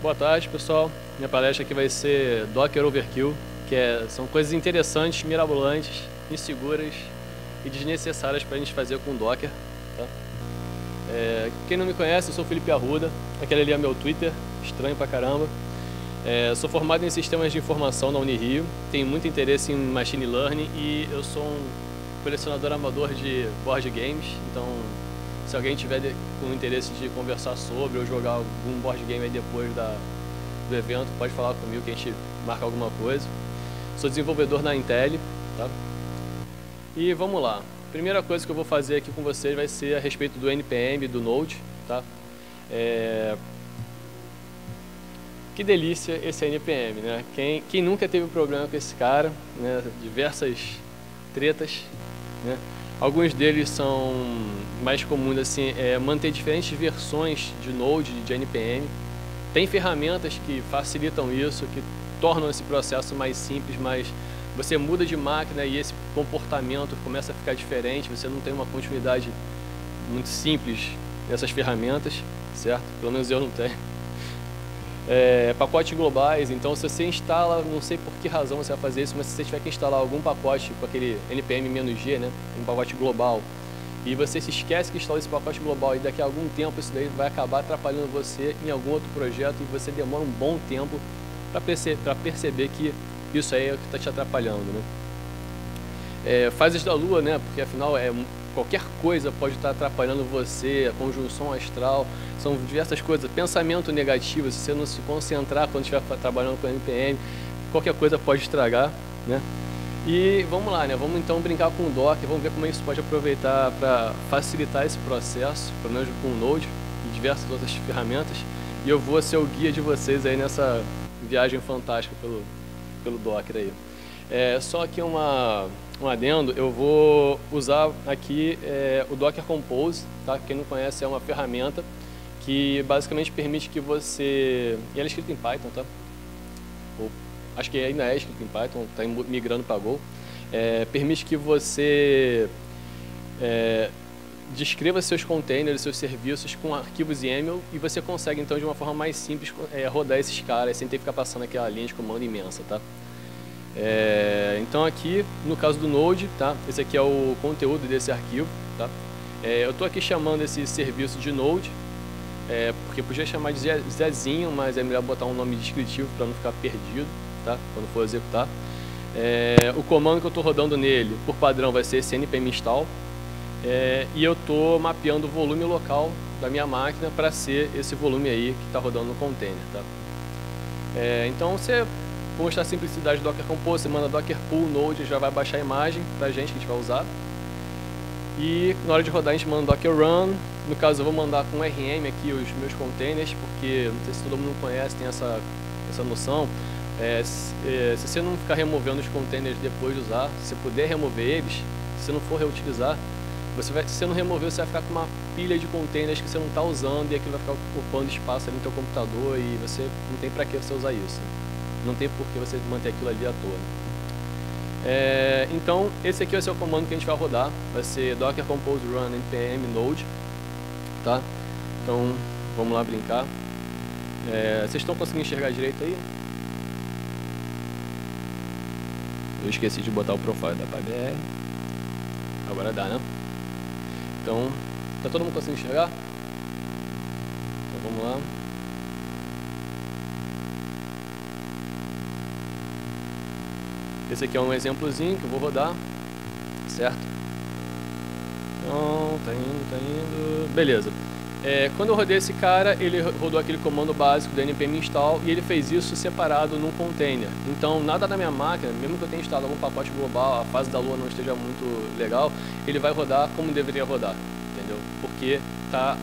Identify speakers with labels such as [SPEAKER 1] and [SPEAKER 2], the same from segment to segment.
[SPEAKER 1] Boa tarde, pessoal. Minha palestra aqui vai ser Docker Overkill, são coisas interessantes, mirabolantes, inseguras e desnecessárias para a gente fazer com Docker. Tá? Quem não me conhece, eu sou o Felipe Arruda, aquele ali é meu Twitter, estranho pra caramba. Sou formado em sistemas de informação na Unirio, tenho muito interesse em machine learning e eu sou um colecionador amador de board games, então se alguém tiver com interesse de conversar sobre ou jogar algum board game aí depois do evento, pode falar comigo que a gente marca alguma coisa. Sou desenvolvedor na Intel, tá? E vamos lá. Primeira coisa que eu vou fazer aqui com vocês vai ser a respeito do NPM, do Node, tá? Que delícia esse NPM, né? Quem nunca teve problema com esse cara, né? Diversas tretas, né? Alguns deles são mais comuns, assim, manter diferentes versões de Node, de NPM. Tem ferramentas que facilitam isso, que tornam esse processo mais simples, mas você muda de máquina e esse comportamento começa a ficar diferente, você não tem uma continuidade muito simples nessas ferramentas, certo? Pelo menos eu não tenho. Pacotes globais, então se você instala, não sei por que razão você vai fazer isso, mas se você tiver que instalar algum pacote com aquele npm-g, né, um pacote global, e você se esquece que instalou esse pacote global e daqui a algum tempo isso daí vai acabar atrapalhando você em algum outro projeto e você demora um bom tempo para perceber que isso aí é o que está te atrapalhando, né? Fases da Lua, né, porque afinal qualquer coisa pode estar atrapalhando você, a conjunção astral, são diversas coisas, pensamento negativo, se você não se concentrar quando estiver trabalhando com NPM, qualquer coisa pode estragar, né? E vamos lá, né? Vamos então brincar com o Docker, vamos ver como isso pode aproveitar para facilitar esse processo, pelo menos com o Node e diversas outras ferramentas, e eu vou ser o guia de vocês aí nessa viagem fantástica pelo Docker aí. Só aqui um adendo, eu vou usar aqui o Docker Compose, tá? Quem não conhece, é uma ferramenta que basicamente permite que você... E ela é escrita em Python, tá? Acho que ainda é escrita em Python, está migrando para Go. Permite que você descreva seus containers, seus serviços com arquivos YAML e você consegue então de uma forma mais simples rodar esses caras sem ter que ficar passando aquela linha de comando imensa, tá? Então aqui, no caso do Node, tá? Esse aqui é o conteúdo desse arquivo, tá? Eu estou aqui chamando esse serviço de Node, porque podia chamar de Zezinho, mas é melhor botar um nome descritivo para não ficar perdido, tá? Quando for executar. O comando que eu estou rodando nele, por padrão, vai ser esse npm install, e eu estou mapeando o volume local da minha máquina para ser esse volume aí que está rodando no container, tá? Então você... Vou mostrar a simplicidade do Docker Compose, você manda Docker Pull Node, já vai baixar a imagem para a gente vai usar. E na hora de rodar a gente manda Docker Run, no caso eu vou mandar com RM aqui os meus containers, porque não sei se todo mundo conhece, tem essa noção. Se você não ficar removendo os containers depois de usar, se você puder remover eles, se você não for reutilizar, se você não remover, você vai ficar com uma pilha de containers que você não está usando e aquilo vai ficar ocupando espaço ali no teu computador e você não tem para que você usar isso. Não tem por que você manter aquilo ali à toa. Então, esse aqui vai ser o comando que a gente vai rodar. Vai ser Docker Compose Run npm Node. Tá? Então, vamos lá brincar. Vocês estão conseguindo enxergar direito aí? Eu esqueci de botar o profile da PBR. Agora dá, né? Então, tá todo mundo conseguindo enxergar? Então, vamos lá. Esse aqui é um exemplozinho que eu vou rodar, certo? Então, tá indo. Beleza. Quando eu rodei esse cara, ele rodou aquele comando básico do npm install e ele fez isso separado num container. Então, nada na minha máquina, mesmo que eu tenha instalado algum pacote global, a fase da Lua não esteja muito legal, ele vai rodar como deveria rodar, entendeu? Porque está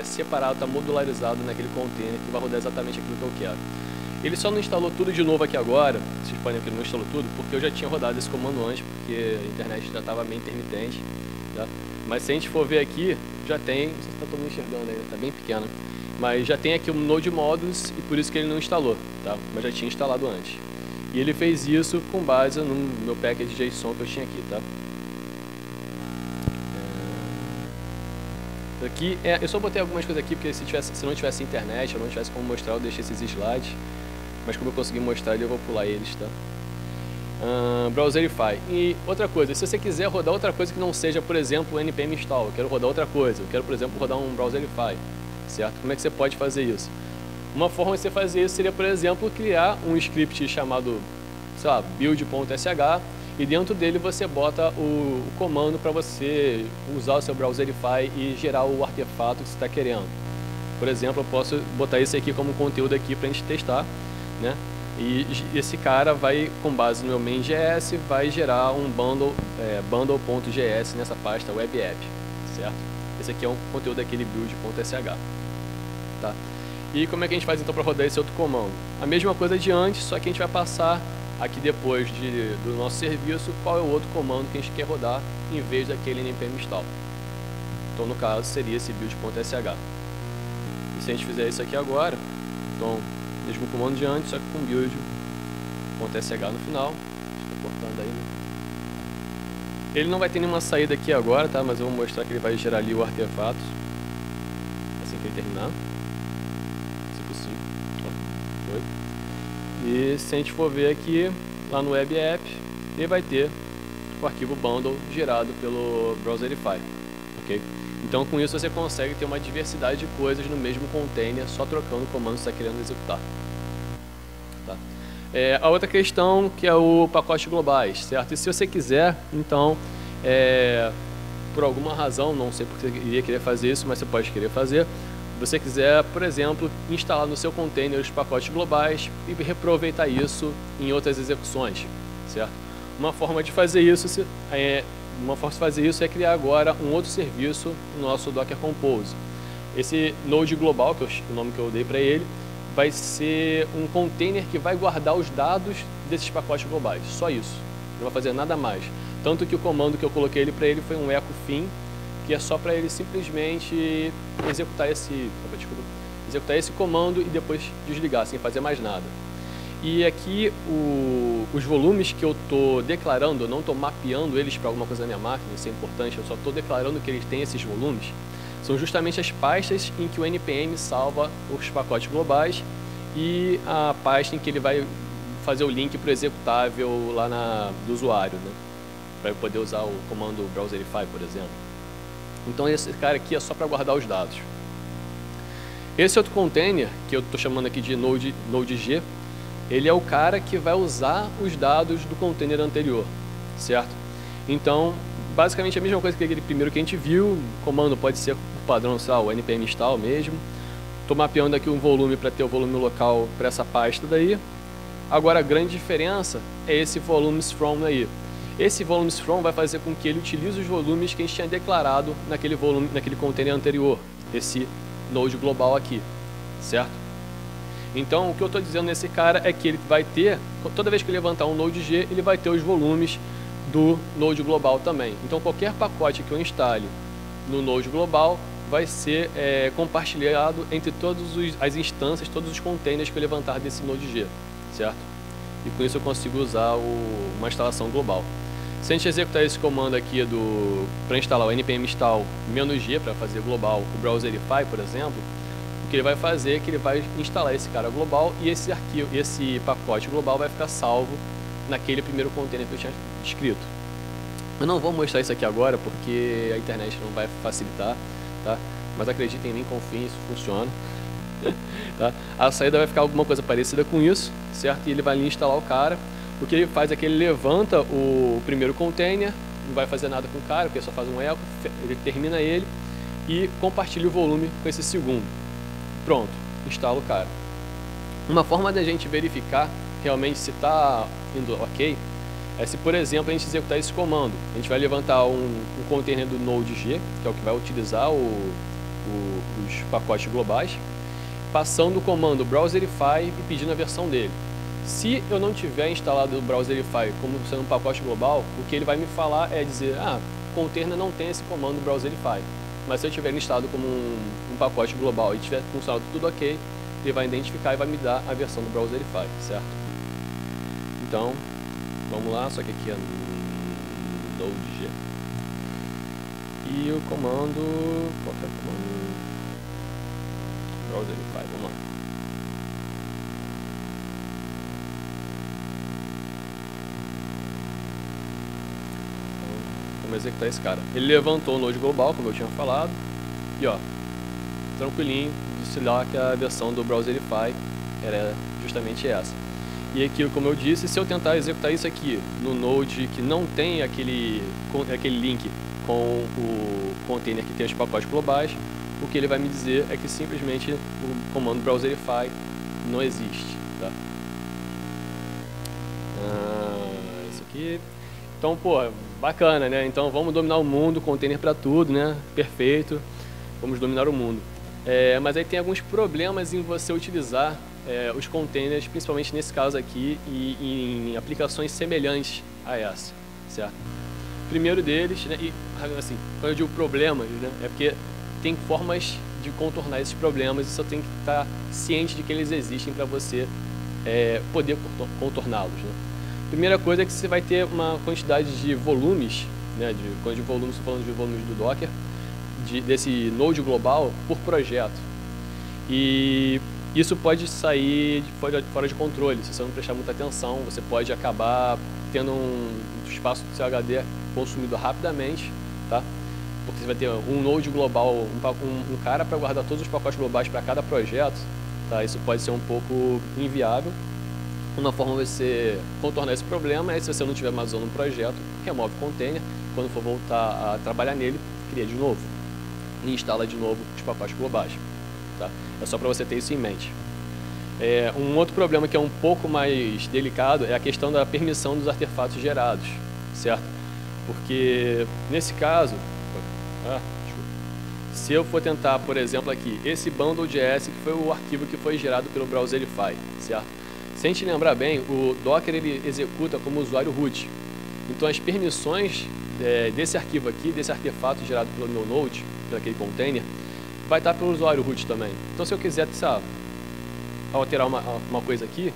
[SPEAKER 1] separado, está modularizado naquele container que vai rodar exatamente aquilo que eu quero. Ele só não instalou tudo de novo aqui agora, vocês podem ver que ele não instalou tudo, porque eu já tinha rodado esse comando antes, porque a internet já estava bem intermitente, tá? Mas se a gente for ver aqui, já tem, não sei se está todo mundo enxergando aí, está bem pequeno, mas já tem aqui o Node Modules e por isso que ele não instalou, tá? Mas já tinha instalado antes. E ele fez isso com base no meu package JSON que eu tinha aqui, tá? aqui eu só botei algumas coisas aqui porque se não tivesse internet, eu não tivesse como mostrar, eu deixei esses slides. Mas como eu consegui mostrar ele, eu vou pular eles, tá? Browserify. E outra coisa, se você quiser rodar outra coisa que não seja, por exemplo, o npm install, eu quero rodar outra coisa, eu quero, por exemplo, rodar um Browserify, certo? Como é que você pode fazer isso? Uma forma de você fazer isso seria, por exemplo, criar um script chamado, sei lá, build.sh, e dentro dele você bota o comando para você usar o seu Browserify e gerar o artefato que você está querendo. Por exemplo, eu posso botar isso aqui como conteúdo aqui para a gente testar, né? E esse cara vai, com base no meu main.js, vai gerar um bundle.js nessa pasta web app, certo? Esse aqui é um conteúdo daquele build.sh, tá? E como é que a gente faz então para rodar esse outro comando? A mesma coisa de antes, só que a gente vai passar aqui depois do nosso serviço qual é o outro comando que a gente quer rodar em vez daquele npm install. Então no caso seria esse build.sh. E se a gente fizer isso aqui agora, então mesmo comando de antes, só que com build.sh no final. Estou cortando aí, né? Ele não vai ter nenhuma saída aqui agora, tá? Mas eu vou mostrar que ele vai gerar ali o artefato assim que ele terminar. Se possível. Foi. E se a gente for ver aqui, lá no web app, ele vai ter o arquivo bundle gerado pelo Browserify, ok? Então com isso você consegue ter uma diversidade de coisas no mesmo container, só trocando o comando que você está querendo executar. Tá? A outra questão que é o pacote globais, certo? E se você quiser, então, por alguma razão, não sei porque você iria querer fazer isso, mas você pode querer fazer, se você quiser, por exemplo, instalar no seu container os pacotes globais e reaproveitar isso em outras execuções, certo? Uma forma de fazer isso é criar agora um outro serviço no nosso Docker Compose. Esse Node global, que é o nome que eu dei para ele, vai ser um container que vai guardar os dados desses pacotes globais, só isso. Não vai fazer nada mais. Tanto que o comando que eu coloquei ele para ele foi um echo fin, que é só para ele simplesmente executar esse comando e depois desligar, sem fazer mais nada. E aqui os volumes que eu estou declarando, eu não estou mapeando eles para alguma coisa na minha máquina, isso é importante, eu só estou declarando que eles têm esses volumes, são justamente as pastas em que o NPM salva os pacotes globais e a pasta em que ele vai fazer o link para o executável lá do usuário, né? Para eu poder usar o comando Browserify, por exemplo. Então esse cara aqui é só para guardar os dados. Esse outro container, que eu estou chamando aqui de Node.g, ele é o cara que vai usar os dados do container anterior, certo? Então, basicamente a mesma coisa que aquele primeiro que a gente viu, o comando pode ser o padrão, sei lá, o npm install mesmo. Estou mapeando aqui um volume para ter o volume local para essa pasta daí. Agora a grande diferença é esse volumes from aí. Esse volumes from vai fazer com que ele utilize os volumes que a gente tinha declarado naquele container anterior, esse node global aqui, certo? Então, o que eu estou dizendo nesse cara é que ele vai ter, toda vez que ele levantar um Node.g, ele vai ter os volumes do Node global também. Então, qualquer pacote que eu instale no Node global vai ser compartilhado entre todas as instâncias, todos os containers que eu levantar desse Node.g, certo? E com isso eu consigo usar uma instalação global. Se a gente executar esse comando aqui para instalar o npm install -g para fazer global o Browserify, por exemplo, o que ele vai fazer é que ele vai instalar esse cara global e esse pacote global vai ficar salvo naquele primeiro container que eu tinha descrito. Eu não vou mostrar isso aqui agora porque a internet não vai facilitar, tá? Mas acreditem em mim, confiem, isso funciona. Tá? A saída vai ficar alguma coisa parecida com isso, certo? E ele vai ali instalar o cara. O que ele faz é que ele levanta o primeiro container, não vai fazer nada com o cara, porque só faz um echo, ele termina ele e compartilha o volume com esse segundo. Pronto, instala o cara. Uma forma da gente verificar realmente se está indo ok é se, por exemplo, a gente executar esse comando. A gente vai levantar um container do Node.g, que é o que vai utilizar os pacotes globais, passando o comando Browserify e pedindo a versão dele. Se eu não tiver instalado o Browserify como sendo um pacote global, o que ele vai me falar é dizer, o container não tem esse comando Browserify. Mas se eu tiver listado como um pacote global e tiver funcionado tudo ok, ele vai identificar e vai me dar a versão do Browserify, certo? Então, vamos lá, só que aqui é Node.g. E o comando... Qual que é o comando? Browserify, vamos lá. Então, vamos executar esse cara. Ele levantou o Node global, como eu tinha falado. E ó, tranquilinho, disse lá que a versão do Browserify era justamente essa. E aqui, como eu disse, se eu tentar executar isso aqui no Node que não tem aquele link com o container que tem os pacotes globais, o que ele vai me dizer é que simplesmente o comando Browserify não existe. Tá? Isso aqui. Então, pô, bacana, né? Então vamos dominar o mundo, container para tudo, né? Perfeito. Vamos dominar o mundo. Mas aí tem alguns problemas em você utilizar os containers, principalmente nesse caso aqui, e em aplicações semelhantes a essa, certo? Primeiro deles, né, e assim, quando eu digo problemas, né, é porque tem formas de contornar esses problemas e só tem que estar ciente de que eles existem para você poder contorná-los, né? Primeira coisa é que você vai ter uma quantidade de volumes, né, quando de volumes, estou falando de volumes do Docker, desse Node global por projeto. E isso pode sair fora de controle. Se você não prestar muita atenção, você pode acabar tendo um espaço do seu HD consumido rapidamente, tá? Porque você vai ter um Node global, um cara para guardar todos os pacotes globais para cada projeto, tá? Isso pode ser um pouco inviável. Uma forma de você contornar esse problema é, se você não tiver mais usando um projeto, remove o container, quando for voltar a trabalhar nele, cria de novo e instala de novo os pacotes globais. Tá? É só para você ter isso em mente. Um outro problema que é um pouco mais delicado é a questão da permissão dos artefatos gerados, certo? Porque nesse caso, se eu for tentar, por exemplo, aqui, esse bundle.js, que foi o arquivo que foi gerado pelo Browserify, certo? Se a gente lembrar bem, o Docker ele executa como usuário root. Então as permissões desse arquivo aqui, desse artefato gerado pelo meu Node, daquele container, vai estar pelo usuário root também. Então se eu quiser, sabe, alterar uma coisa aqui,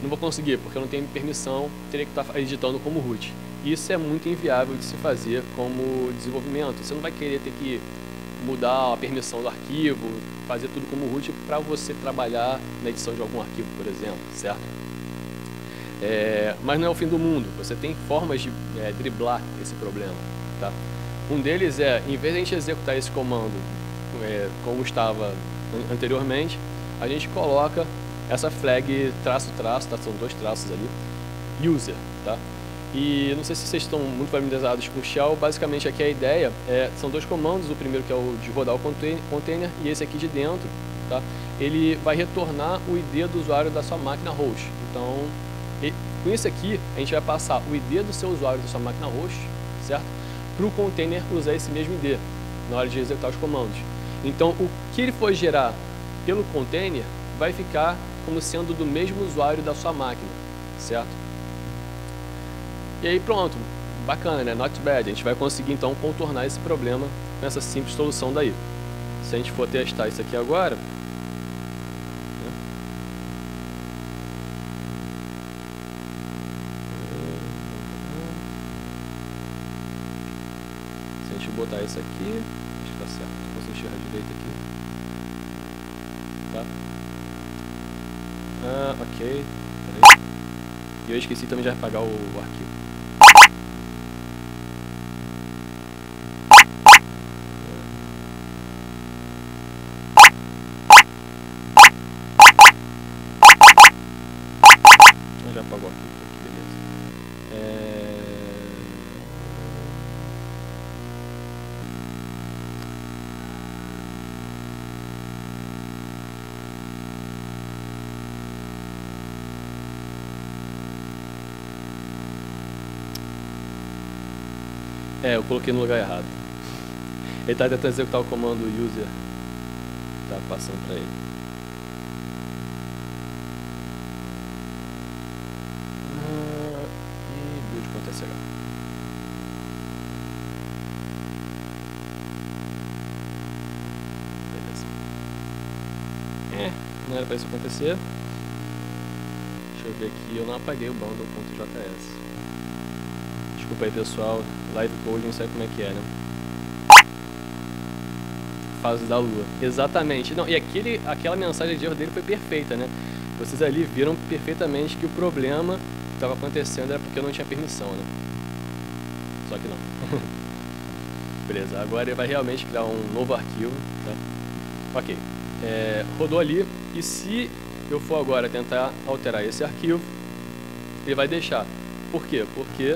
[SPEAKER 1] não vou conseguir, porque eu não tenho permissão, teria que estar editando como root. Isso é muito inviável de se fazer como desenvolvimento. Você não vai querer ter que mudar a permissão do arquivo, fazer tudo como root para você trabalhar na edição de algum arquivo, por exemplo, certo? Mas não é o fim do mundo. Você tem formas de driblar esse problema, tá? Um deles em vez de a gente executar esse comando como estava anteriormente, a gente coloca essa flag traço, tá? São dois traços ali, user, tá? E não sei se vocês estão muito familiarizados com o Shell. Basicamente aqui a ideia são dois comandos, o primeiro que é o de rodar o container e esse aqui de dentro, tá? Ele vai retornar o ID do usuário da sua máquina host. Então, com isso aqui, a gente vai passar o ID do seu usuário da sua máquina host, certo? Para o container usar esse mesmo ID na hora de executar os comandos. Então, o que ele for gerar pelo container vai ficar como sendo do mesmo usuário da sua máquina, certo? E aí pronto, bacana, né? Not bad. A gente vai conseguir então contornar esse problema com essa simples solução daí. Se a gente for testar isso aqui agora, se a gente botar isso aqui, acho que tá certo, não consigo enxergar direito aqui. Tá? Ok. Peraí. E eu esqueci também de apagar o arquivo. Já apagou aqui, beleza. Eu coloquei no lugar errado. Ele está tentando executar o comando user. Tá passando para ele. E build acontece agora. Beleza. Não era para isso acontecer. Deixa eu ver aqui. Eu não apaguei o bundle.js. Desculpa aí, pessoal. Live code não sei como é que é, né? fase da Lua. Exatamente. Não, e aquela mensagem de erro dele foi perfeita, né? Vocês ali viram perfeitamente que o problema que estava acontecendo era porque eu não tinha permissão, né? Só que não. Beleza, agora ele vai realmente criar um novo arquivo, tá? Ok. Rodou ali, e se eu for agora tentar alterar esse arquivo, ele vai deixar. Por quê? Porque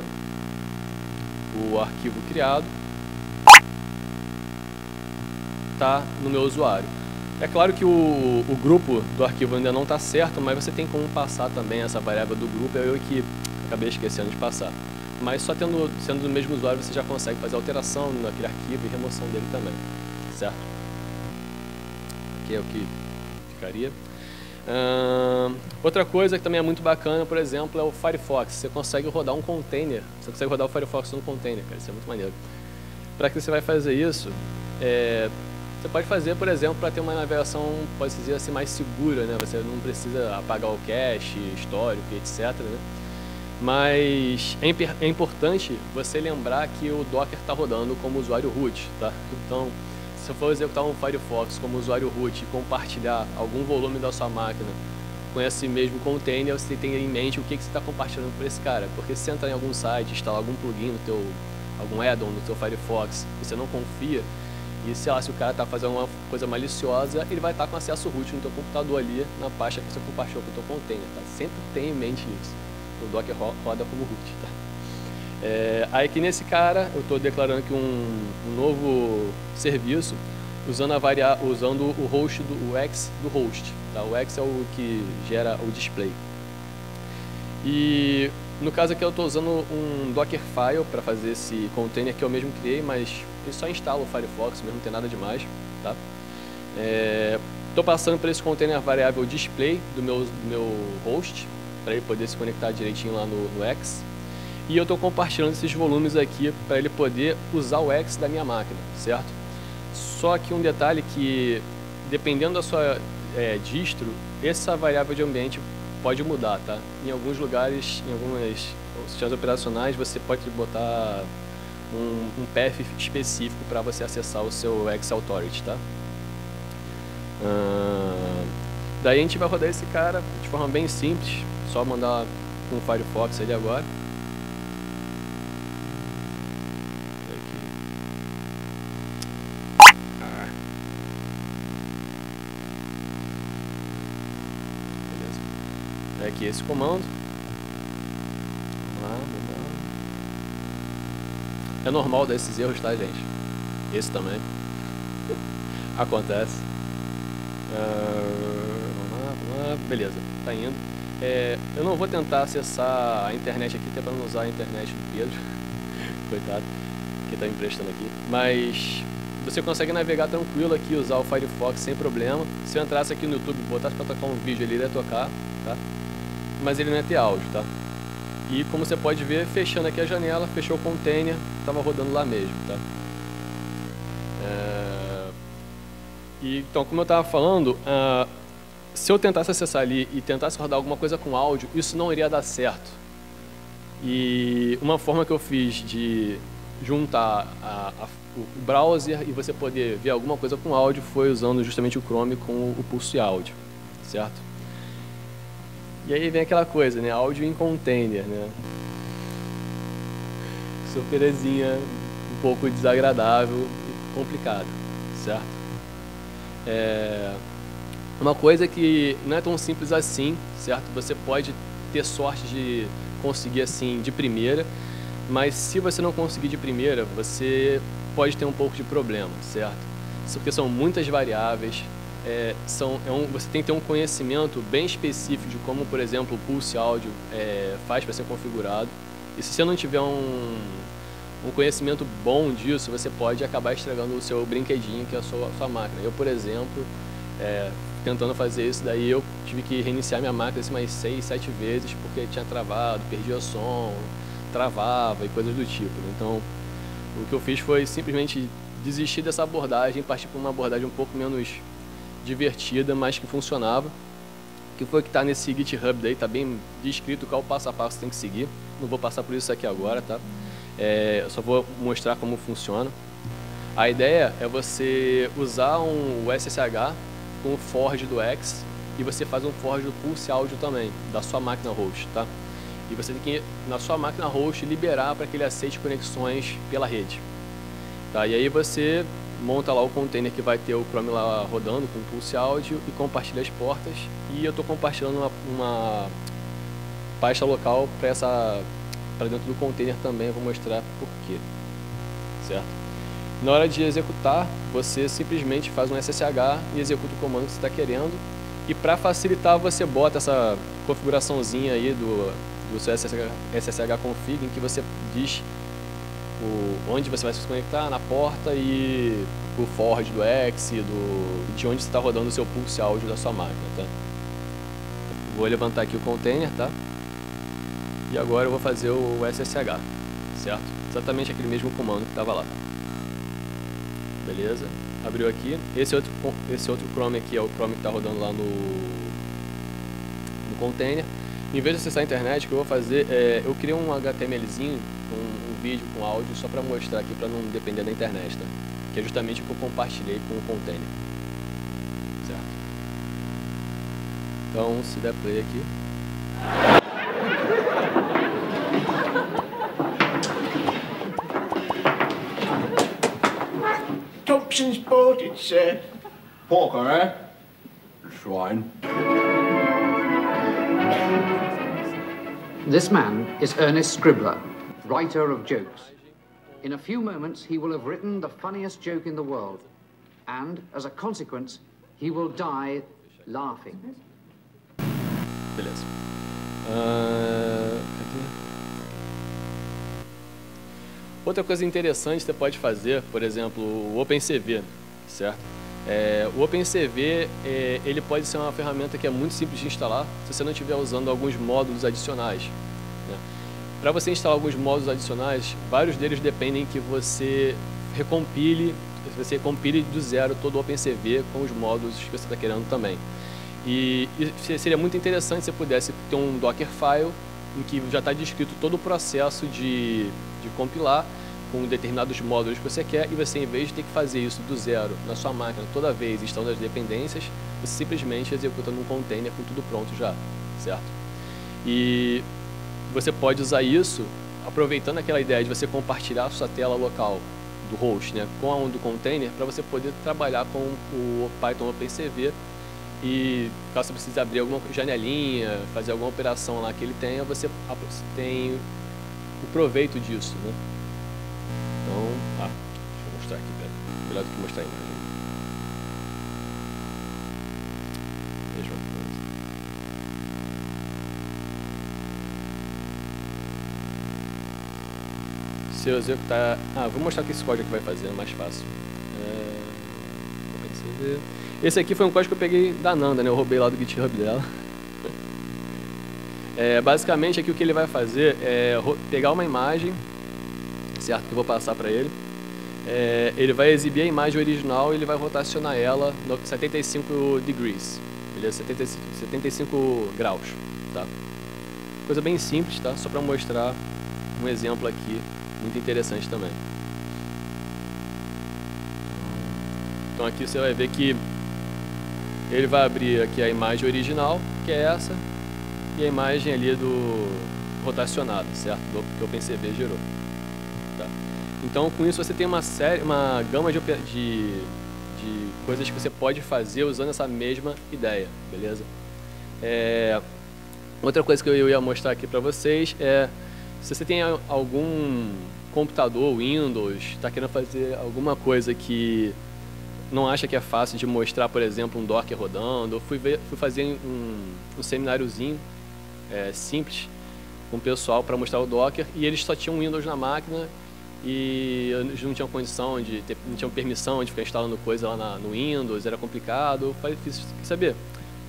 [SPEAKER 1] o arquivo criado está no meu usuário. É claro que o grupo do arquivo ainda não está certo, mas você tem como passar também essa variável do grupo, eu que acabei esquecendo de passar. Mas só sendo do mesmo usuário, você já consegue fazer alteração naquele arquivo e remoção dele também, certo? Aqui é o que ficaria. Outra coisa que também é muito bacana, por exemplo, é o Firefox. Você consegue rodar um container, você consegue rodar o Firefox num container, cara, isso é muito maneiro. Para que você vai fazer isso, você pode fazer, por exemplo, para ter uma navegação, pode dizer assim, mais segura, né? Você não precisa apagar o cache, histórico, etc, né? Mas é importante você lembrar que o Docker está rodando como usuário root, tá? Então, se eu for executar um Firefox como usuário root e compartilhar algum volume da sua máquina com esse mesmo container, você tem em mente o que você está compartilhando para esse cara. Porque se você entrar em algum site, instalar algum plugin algum add-on no teu Firefox, e você não confia, e sei lá, se o cara está fazendo uma coisa maliciosa, ele vai estar com acesso root no teu computador ali, na pasta que você compartilhou com o teu container, tá? Sempre tenha em mente isso. O Docker roda como root, tá? Aí que nesse cara eu estou declarando aqui um novo serviço usando o host o X do host, tá? O X é o que gera o display. E no caso aqui eu estou usando um Dockerfile para fazer esse container que eu mesmo criei, mas ele só instala o Firefox mesmo, não tem nada demais, tá? Estou passando por esse container variável display do meu host, para ele poder se conectar direitinho lá no X. E eu estou compartilhando esses volumes aqui para ele poder usar o X da minha máquina, certo? Só que um detalhe que, dependendo da sua distro, essa variável de ambiente pode mudar, tá? Em alguns lugares, em algumas sistemas operacionais, você pode botar um path específico para você acessar o seu X Authority, tá? Daí a gente vai rodar esse cara de forma bem simples, só mandar com o Firefox ali agora. Beleza. É aqui esse comando. Vamos lá. É normal dar esses erros, tá, gente? Esse também. Acontece. Vamos lá. Beleza, tá indo. Eu não vou tentar acessar a internet aqui, até para não usar a internet do Pedro, coitado, que está me emprestando aqui, mas você consegue navegar tranquilo aqui, usar o Firefox sem problema. Se eu entrasse aqui no YouTube e botasse para tocar um vídeo, ele iria tocar, tá? Mas ele não ia ter áudio, tá? E como você pode ver, fechando aqui a janela, fechou o container, estava rodando lá mesmo, tá? Então, como eu estava falando, se eu tentasse acessar ali e tentasse rodar alguma coisa com áudio, isso não iria dar certo. E uma forma que eu fiz de juntar o browser e você poder ver alguma coisa com áudio foi usando justamente o Chrome com o Pulse Áudio, certo? E aí vem aquela coisa, né? Áudio em container, né? Surpresinha um pouco desagradável e complicada, certo? Uma coisa que não é tão simples assim, certo? Você pode ter sorte de conseguir assim de primeira, mas se você não conseguir de primeira, você pode ter um pouco de problema, certo? Porque são muitas variáveis, você tem que ter um conhecimento bem específico de como, por exemplo, o Pulse Áudio faz para ser configurado. E se você não tiver um conhecimento bom disso, você pode acabar estragando o seu brinquedinho, que é a sua máquina. Eu, por exemplo, tentando fazer isso, daí eu tive que reiniciar minha máquina assim, mais 6, 7 vezes, porque tinha travado, perdia o som, travava e coisas do tipo. Então, o que eu fiz foi simplesmente desistir dessa abordagem e partir para uma abordagem um pouco menos divertida, mas que funcionava. Que foi que está nesse GitHub daí, está bem descrito qual passo a passo você tem que seguir. Não vou passar por isso aqui agora, tá? Eu só vou mostrar como funciona. A ideia é você usar o SSH com o forge do X e você faz um forge do Pulse Audio também, da sua máquina host, tá? E você tem que, na sua máquina host, liberar para que ele aceite conexões pela rede. Tá? E aí você monta lá o container que vai ter o Chrome lá rodando com o Pulse Audio e compartilha as portas. E eu estou compartilhando uma pasta local para dentro do container também, eu vou mostrar por quê, certo? Na hora de executar, você simplesmente faz um SSH e executa o comando que você está querendo. E para facilitar, você bota essa configuraçãozinha aí do seu SSH config, em que você diz onde você vai se conectar, na porta, e o forward do X, de onde você está rodando o seu Pulse Audio da sua máquina, tá? Vou levantar aqui o container, tá? E agora eu vou fazer o SSH, certo? Exatamente aquele mesmo comando que estava lá. Beleza? Abriu aqui. Esse outro Chrome aqui é o Chrome que está rodando lá no container. Em vez de acessar a internet, o que eu vou fazer é... Eu criei um HTMLzinho, um vídeo com áudio, só para mostrar aqui, para não depender da internet, tá? Que é justamente o que eu compartilhei com o container. Certo? Então, se der play aqui...
[SPEAKER 2] Thompson's boat, it's Porker, eh? Swine.
[SPEAKER 3] This man is Ernest Scribbler, writer of jokes. In a few moments, he will have written the funniest joke in the world. And, as a consequence, he will die laughing.
[SPEAKER 1] Beleza. Outra coisa interessante que você pode fazer, por exemplo, o OpenCV, certo? O OpenCV, ele pode ser uma ferramenta que é muito simples de instalar se você não estiver usando alguns módulos adicionais, né? Para você instalar alguns módulos adicionais, vários deles dependem que você compile do zero todo o OpenCV com os módulos que você está querendo também. E seria muito interessante se você pudesse ter um Dockerfile em que já está descrito todo o processo de compilar com determinados módulos que você quer, e você, em vez de ter que fazer isso do zero na sua máquina toda vez instalando as dependências, você simplesmente executa num container com tudo pronto já, certo? E você pode usar isso aproveitando aquela ideia de você compartilhar a sua tela local do host, né, com a do container, para você poder trabalhar com o Python OpenCV. E caso você precise abrir alguma janelinha, fazer alguma operação lá que ele tenha, você tem o proveito disso, né? Então, deixa eu mostrar aqui, melhor do que mostrar a imagem. Veja uma coisa. Se eu executar... vou mostrar o que esse código aqui vai fazer, é mais fácil. Esse aqui foi um código que eu peguei da Nanda, né? Eu roubei lá do GitHub dela. Basicamente, aqui o que ele vai fazer é pegar uma imagem, certo? Que eu vou passar para ele. Ele vai exibir a imagem original e ele vai rotacionar ela no 75 degrees, beleza? 75 graus, tá? Coisa bem simples, tá? Só para mostrar um exemplo aqui, muito interessante também. Então aqui você vai ver que ele vai abrir aqui a imagem original, que é essa, e a imagem ali do rotacionado, certo? Que o OpenCV gerou. Tá? Então, com isso você tem uma gama de coisas que você pode fazer usando essa mesma ideia, beleza? Outra coisa que eu ia mostrar aqui para vocês é, se você tem algum computador Windows, está querendo fazer alguma coisa que não acha que é fácil de mostrar, por exemplo, um Docker rodando, eu fui fazer um semináriozinho simples com o pessoal para mostrar o Docker, e eles só tinham Windows na máquina e eles não tinham condição não tinham permissão de ficar instalando coisa lá no Windows, era complicado. Eu fiz, quer saber?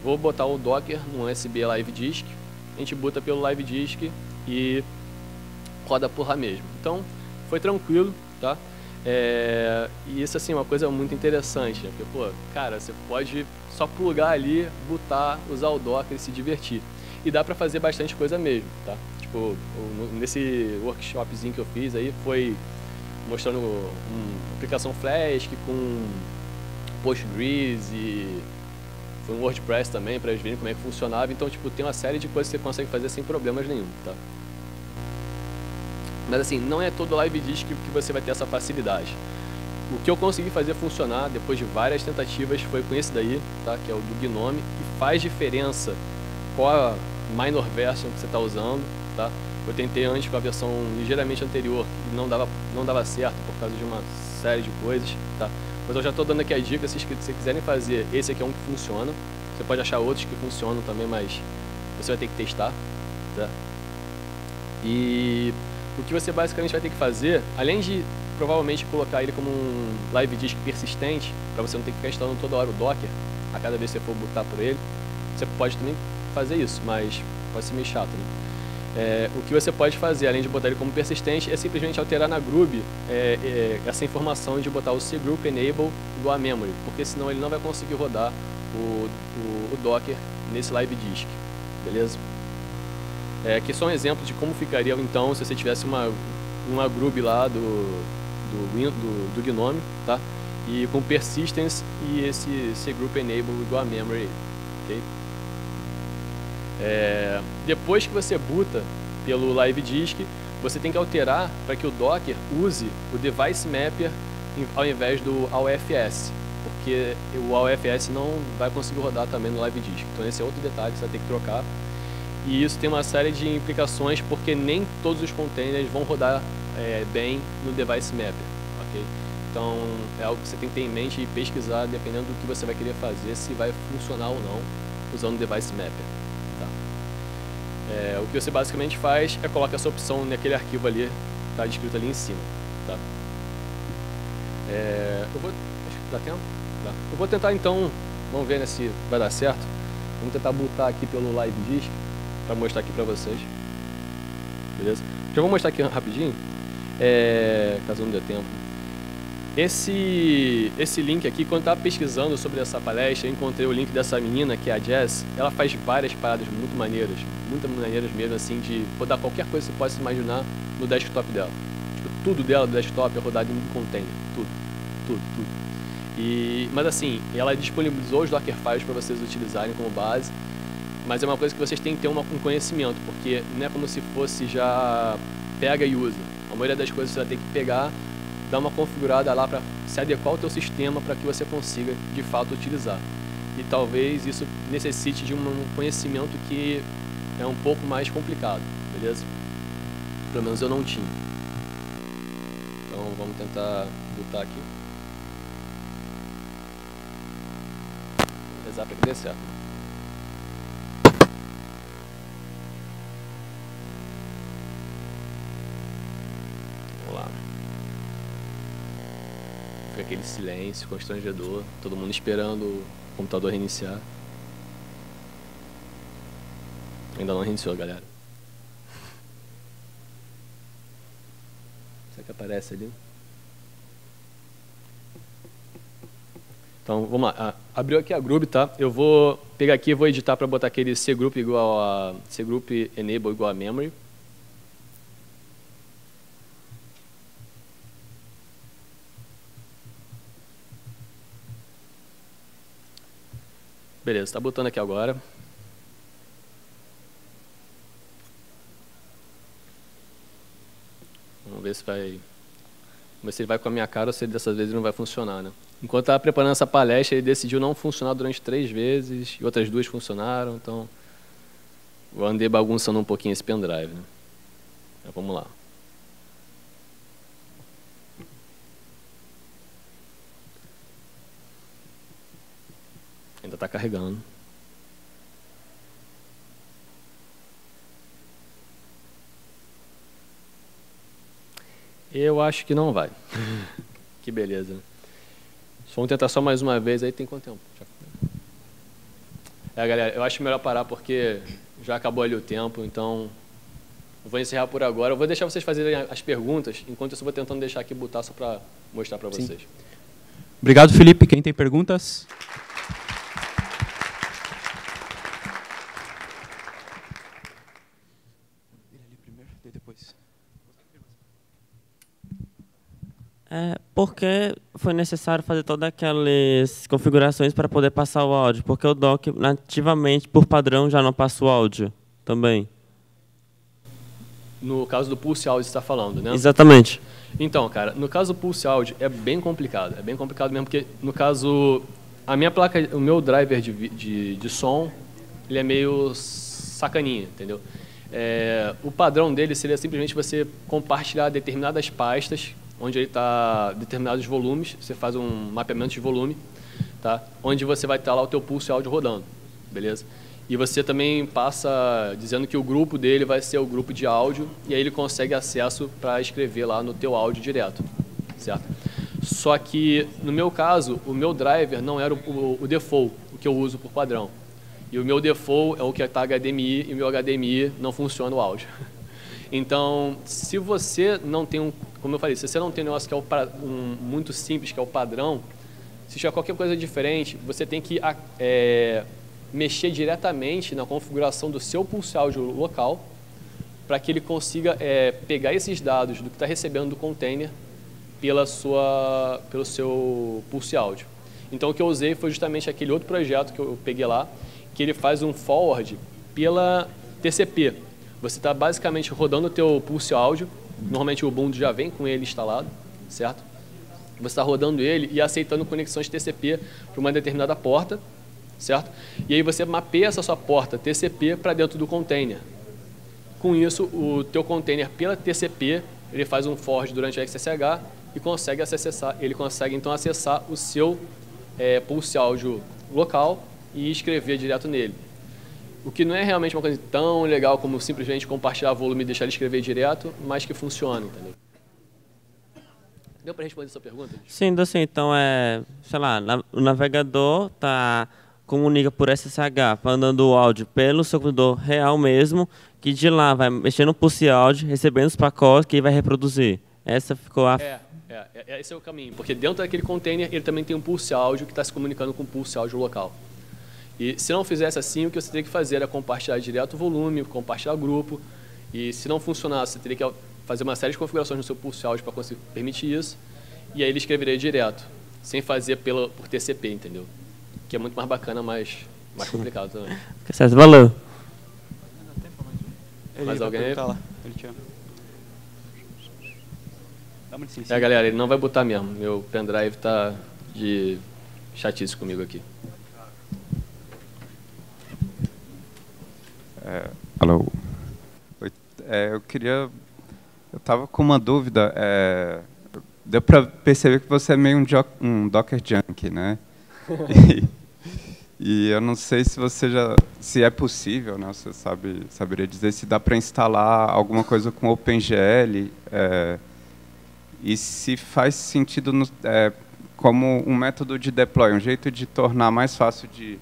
[SPEAKER 1] Vou botar o Docker no USB Live Disk, a gente boota pelo Live Disk e roda por lá mesmo. Então, foi tranquilo, tá? E isso, assim, é uma coisa muito interessante, né? Porque, pô, cara, você pode só plugar ali, botar, usar o Docker e se divertir. E dá pra fazer bastante coisa mesmo, tá? Tipo, nesse workshopzinho que eu fiz aí, foi mostrando uma aplicação Flask com Postgres e foi um WordPress também, para eles verem como é que funcionava. Então, tipo, tem uma série de coisas que você consegue fazer sem problemas nenhum, tá? Mas assim, não é todo Live Disk que você vai ter essa facilidade. O que eu consegui fazer funcionar depois de várias tentativas foi com esse daí, tá? Que é o do Gnome, e faz diferença qual a minor version que você está usando, tá? Eu tentei antes com a versão ligeiramente anterior e não dava certo por causa de uma série de coisas, tá? Mas eu já estou dando aqui a dica, se vocês quiserem fazer, esse aqui é um que funciona. Você pode achar outros que funcionam também, mas você vai ter que testar, tá? E o que você basicamente vai ter que fazer, além de provavelmente colocar ele como um Live Disk persistente, para você não ter que ficar instalando toda hora o Docker, a cada vez que você for botar por ele, você pode também fazer isso, mas pode ser meio chato, né? O que você pode fazer, além de botar ele como persistente, é simplesmente alterar na Groovy essa informação de botar o cgroup enable igual a memory, porque senão ele não vai conseguir rodar o Docker nesse Live Disk, beleza? Aqui é só um exemplo de como ficaria então se você tivesse uma Groovy lá do Gnome, tá? E com persistence e esse cgroup enable igual a memory, ok? Depois que você boota pelo Live Disk, você tem que alterar para que o Docker use o Device Mapper ao invés do AOFS, porque o AOFS não vai conseguir rodar também no Live Disk. Então esse é outro detalhe que você vai ter que trocar. E isso tem uma série de implicações, porque nem todos os containers vão rodar bem no Device Mapper, ok? Então é algo que você tem que ter em mente e pesquisar, dependendo do que você vai querer fazer, se vai funcionar ou não usando o Device Mapper. O que você basicamente faz é colocar essa opção naquele arquivo ali, está descrito ali em cima, tá? Acho que dá tempo? Dá. Eu vou tentar então, vamos ver, né, se vai dar certo. Vamos tentar botar aqui pelo Live Disk, para mostrar aqui para vocês, beleza? Já vou mostrar aqui rapidinho, caso não dê tempo. Esse link aqui, quando eu estava pesquisando sobre essa palestra, eu encontrei o link dessa menina, que é a Jess. Ela faz várias paradas muito maneiras mesmo, assim, de rodar qualquer coisa que você possa imaginar no desktop dela. Tipo, tudo dela do desktop é rodado em container, tudo. Mas assim, ela disponibilizou os Dockerfiles para vocês utilizarem como base, mas é uma coisa que vocês têm que ter um conhecimento, porque não é como se fosse já pega e usa. A maioria das coisas você vai ter que pegar, dar uma configurada lá para se adequar ao teu sistema para que você consiga de fato utilizar. E talvez isso necessite de um conhecimento que é um pouco mais complicado, beleza? Pelo menos eu não tinha. Então vamos tentar botar aqui. Vou rezar para que dê certo. Vamos lá. Fica aquele silêncio constrangedor, todo mundo esperando o computador reiniciar. Ainda não reiniciou, galera. Será que aparece ali? Então, vamos lá. Abriu aqui a Groovy, tá? Eu vou pegar aqui e vou editar para botar aquele cgroup igual a cgroup enable igual a memory. Beleza, está botando aqui agora. Vamos ver se vai... Vamos ver se ele vai com a minha cara ou se dessa vez ele não vai funcionar, né? Enquanto estava preparando essa palestra, ele decidiu não funcionar durante 3 vezes, e outras 2 funcionaram, então... Eu andei bagunçando um pouquinho esse pendrive, né? Então, vamos lá. Ainda está carregando. Eu acho que não vai. Que beleza. Vamos tentar só mais uma vez, aí tem quanto tempo? Galera, eu acho melhor parar porque já acabou ali o tempo, então eu vou encerrar por agora. Eu vou deixar vocês fazerem as perguntas, enquanto eu vou tentando deixar aqui botar só para mostrar para vocês.
[SPEAKER 4] Obrigado, Felipe. Quem tem perguntas?
[SPEAKER 5] Por que foi necessário fazer todas aquelas configurações para poder passar o áudio? Porque o Docker, nativamente, por padrão, já não passa o áudio também.
[SPEAKER 1] No caso do Pulse Audio, você está falando, né?
[SPEAKER 5] Exatamente.
[SPEAKER 1] Então, cara, no caso do Pulse Audio é bem complicado. É bem complicado mesmo, porque, no caso, a minha placa, o meu driver de som, ele é meio sacaninha, entendeu? O padrão dele seria simplesmente você compartilhar determinadas pastas, onde ele está determinados volumes, você faz um mapeamento de volume, tá? Onde você vai estar lá o teu Pulse Audio rodando, beleza? E você também passa dizendo que o grupo dele vai ser o grupo de áudio, e aí ele consegue acesso para escrever lá no teu áudio direto, certo? Só que, no meu caso, o meu driver não era o default, o que eu uso por padrão. E o meu default é o que está HDMI, e o meu HDMI não funciona o áudio. Então, se você não tem como eu falei, se você não tem um negócio que é muito simples, que é o padrão, se tiver qualquer coisa diferente, você tem que mexer diretamente na configuração do seu Pulse Audio local, para que ele consiga pegar esses dados do que está recebendo do container pelo seu Pulse Audio. Então, o que eu usei foi justamente aquele outro projeto que eu peguei lá, que ele faz um forward pela TCP. Você está basicamente rodando o teu Pulse Audio, normalmente o Ubuntu já vem com ele instalado, certo? Você está rodando ele e aceitando conexões TCP para uma determinada porta, certo? E aí você mapeia essa sua porta TCP para dentro do container. Com isso, o teu container pela TCP, ele faz um forward durante a XSH e consegue então acessar o seu Pulse Audio local e escrever direto nele. O que não é realmente uma coisa tão legal como simplesmente compartilhar volume e deixar ele escrever direto, mas que funciona, entendeu? Deu para responder a sua pergunta?
[SPEAKER 5] Sim, então sei lá, o navegador comunica por SSH, mandando o áudio pelo seu computador real mesmo, que de lá vai mexer no Pulse Audio, recebendo os pacotes que vai reproduzir. Essa ficou a...
[SPEAKER 1] Esse é o caminho, porque dentro daquele container ele também tem um Pulse Audio que está se comunicando com o Pulse Audio local. E se não fizesse assim, o que você teria que fazer era compartilhar direto o volume, compartilhar grupo, e se não funcionasse, você teria que fazer uma série de configurações no seu Pulse Audio para conseguir permitir isso, e aí ele escreveria direto, sem fazer por TCP, entendeu? Que é muito mais bacana, mas mais complicado também.
[SPEAKER 5] Certo, valeu.
[SPEAKER 1] Mais alguém aí?
[SPEAKER 4] Dá uma licença.
[SPEAKER 1] Galera, ele não vai botar mesmo. Meu pendrive tá de chatice comigo aqui.
[SPEAKER 6] Alô. Eu estava com uma dúvida. Deu para perceber que você é meio um Docker junkie, né? E eu não sei se é possível, né? Você saberia dizer se dá para instalar alguma coisa com OpenGL e se faz sentido como um método de deploy, um jeito de tornar mais fácil de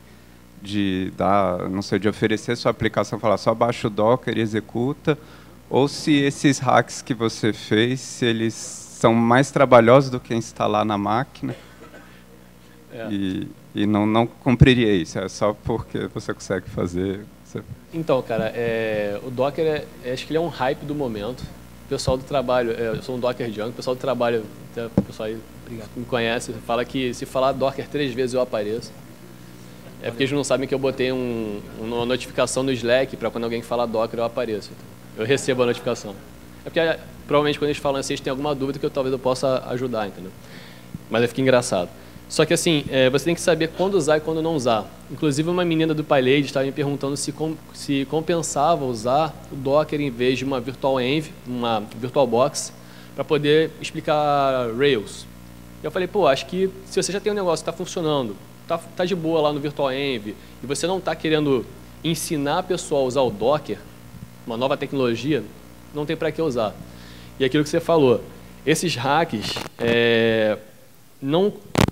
[SPEAKER 6] oferecer sua aplicação, falar só baixa o Docker e executa, ou se esses hacks que você fez, se eles são mais trabalhosos do que instalar na máquina e não cumpriria isso, é só porque você consegue fazer.
[SPEAKER 1] Então, cara, o Docker, acho que ele é um hype do momento. O pessoal do trabalho, eu sou um Docker junkie, o pessoal do trabalho, o pessoal aí me conhece, fala que se falar Docker 3 vezes eu apareço. É porque eles não sabem que eu botei uma notificação no Slack para quando alguém fala Docker eu apareço. Eu recebo a notificação. É porque provavelmente quando eles falam assim, eles têm alguma dúvida que talvez eu possa ajudar, entendeu? Mas aí fica engraçado. Só que assim, você tem que saber quando usar e quando não usar. Inclusive uma menina do PyLady estava me perguntando se compensava usar o Docker em vez de uma VirtualEnv, uma VirtualBox, para poder explicar Rails. E eu falei, acho que se você já tem um negócio que está funcionando, tá de boa lá no VirtualEnv, e você não está querendo ensinar a pessoa a usar o Docker, uma nova tecnologia, não tem para que usar. E aquilo que você falou, esses hacks,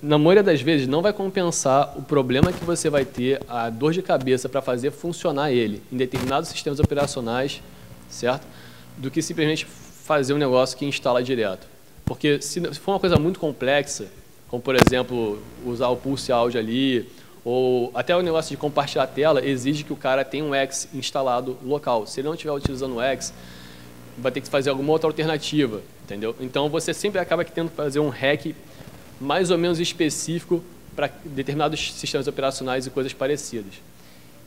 [SPEAKER 1] na maioria das vezes, não vai compensar o problema que você vai ter, a dor de cabeça para fazer funcionar ele em determinados sistemas operacionais, certo? Do que simplesmente fazer um negócio que instala direto. Porque se for uma coisa muito complexa, como, por exemplo, usar o Pulse Audio ali, ou até o negócio de compartilhar a tela, exige que o cara tenha um X instalado local. Se ele não estiver utilizando o X, vai ter que fazer alguma outra alternativa. entendeu? Então você sempre acaba tendo que fazer um hack mais ou menos específico para determinados sistemas operacionais e coisas parecidas.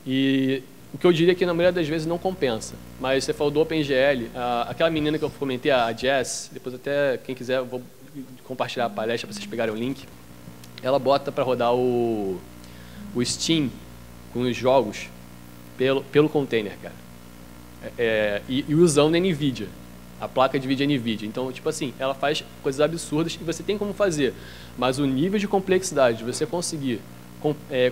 [SPEAKER 1] E o que eu diria que na maioria das vezes não compensa. Mas você falou do OpenGL, aquela menina que eu comentei, a Jess, depois até quem quiser eu vou compartilhar a palestra para vocês pegarem o link. Ela bota para rodar o Steam com os jogos pelo container, cara. E usando a NVIDIA, a placa de vídeo NVIDIA. Então, tipo assim, ela faz coisas absurdas e você tem como fazer. Mas o nível de complexidade de você conseguir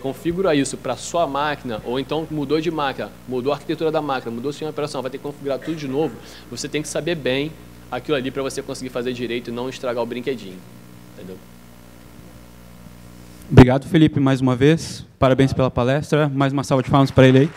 [SPEAKER 1] configurar isso para sua máquina, ou então mudou de máquina, mudou a arquitetura da máquina, mudou o sistema de operação, vai ter que configurar tudo de novo, você tem que saber bem aquilo ali para você conseguir fazer direito e não estragar o brinquedinho. Entendeu?
[SPEAKER 4] Obrigado, Felipe, mais uma vez. Parabéns pela palestra. Mais uma salva de palmas para ele aí.